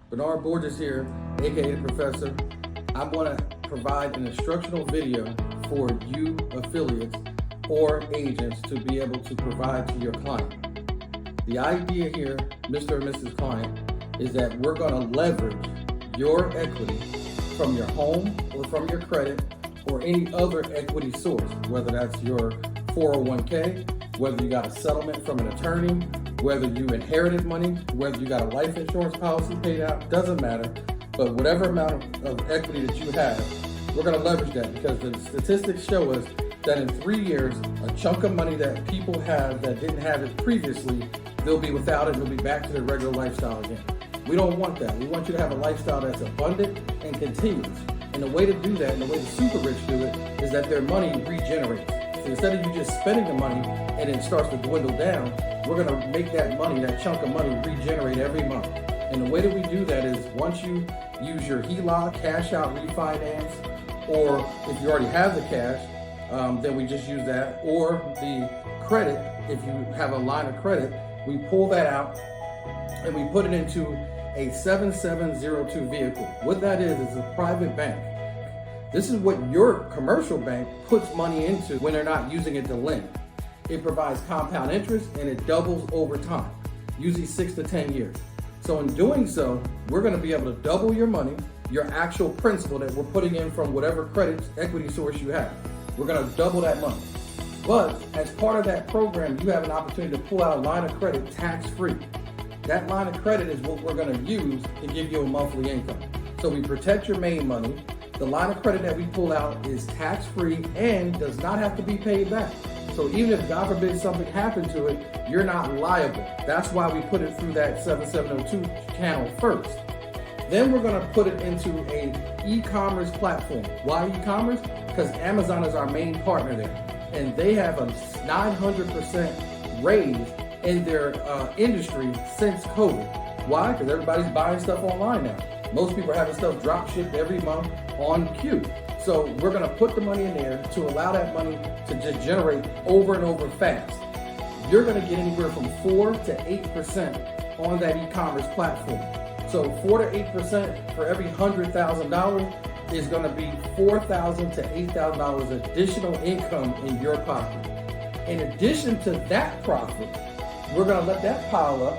Bernard Borges here, aka the Professor. I want to provide an instructional video for you affiliates or agents to be able to provide to your client. The idea here, Mr. or Mrs. Client, is that we're going to leverage your equity from your home or from your credit or any other equity source, whether that's your 401k, whether you got a settlement from an attorney, whether you inherited money, whether you got a life insurance policy paid out, doesn't matter. But whatever amount of equity that you have, we're going to leverage that because the statistics show us that in 3 years, a chunk of money that people have that didn't have it previously, they'll be without it and they'll be back to their regular lifestyle again. We don't want that. We want you to have a lifestyle that's abundant and continuous. And the way to do that, and the way the super rich do it, is that their money regenerates. So instead of you just spending the money and it starts to dwindle down, we're going to make that money, that chunk of money, regenerate every month. And the way that we do that is once you use your HELOC, cash out refinance, or if you already have the cash, then we just use that, or the credit, if you have a line of credit, we pull that out and we put it into a 7702 vehicle. What that is a private bank. This is what your commercial bank puts money into when they're not using it to lend. It provides compound interest and it doubles over time, usually 6 to 10 years. So in doing so, we're going to be able to double your money, your actual principal that we're putting in from whatever credit equity source you have. We're going to double that money. But as part of that program, you have an opportunity to pull out a line of credit tax-free. That line of credit is what we're going to use to give you a monthly income. So we protect your main money. The line of credit that we pull out is tax-free and does not have to be paid back. So even if, God forbid, something happened to it, you're not liable. That's why we put it through that 7702 channel first. Then we're going to put it into a e-commerce platform. Why e-commerce? Because Amazon is our main partner there. And they have a 900% raise in their industry since COVID. Why? Because everybody's buying stuff online now. Most people are having stuff drop shipped every month on cue. So we're going to put the money in there to allow that money to just generate over and over fast. You're going to get anywhere from 4 to 8% on that e-commerce platform. So 4 to 8% for every $100,000 is going to be $4,000 to $8,000 additional income in your pocket. In addition to that profit, we're going to let that pile up,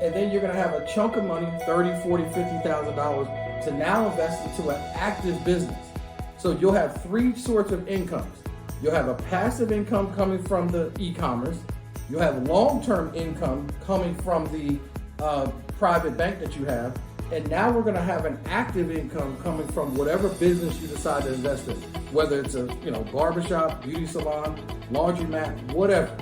and then you're going to have a chunk of money, $30,000, $40,000, $50,000, to now invest into an active business. So you'll have 3 sorts of incomes. You'll have a passive income coming from the e-commerce. You'll have long-term income coming from the private bank that you have. And now we're going to have an active income coming from whatever business you decide to invest in, whether it's a barbershop, beauty salon, laundromat, whatever.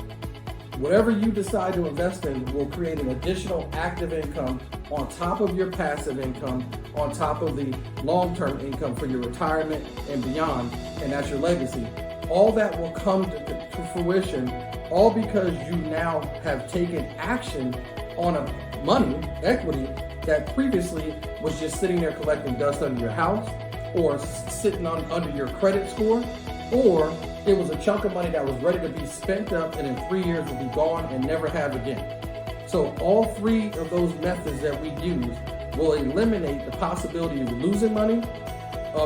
Whatever you decide to invest in will create an additional active income on top of your passive income, on top of the long-term income for your retirement and beyond, and that's your legacy. All that will come to fruition, all because you now have taken action on a money, equity, that previously was just sitting there collecting dust under your house, or sitting under your credit score, or it was a chunk of money that was ready to be spent up and in 3 years will be gone and never have again. So all 3 of those methods that we use will eliminate the possibility of losing money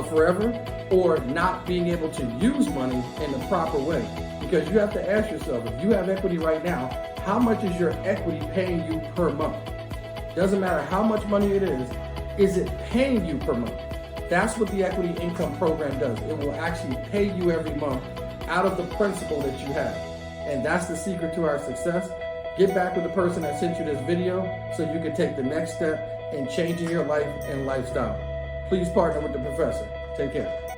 forever or not being able to use money in the proper way. Because you have to ask yourself, if you have equity right now, how much is your equity paying you per month? Doesn't matter how much money it is it paying you per month? That's what the equity income program does. It will actually pay you every month out of the principal that you have. And that's the secret to our success. Get back with the person that sent you this video so you can take the next step in changing your life and lifestyle. Please partner with the Professor. Take care.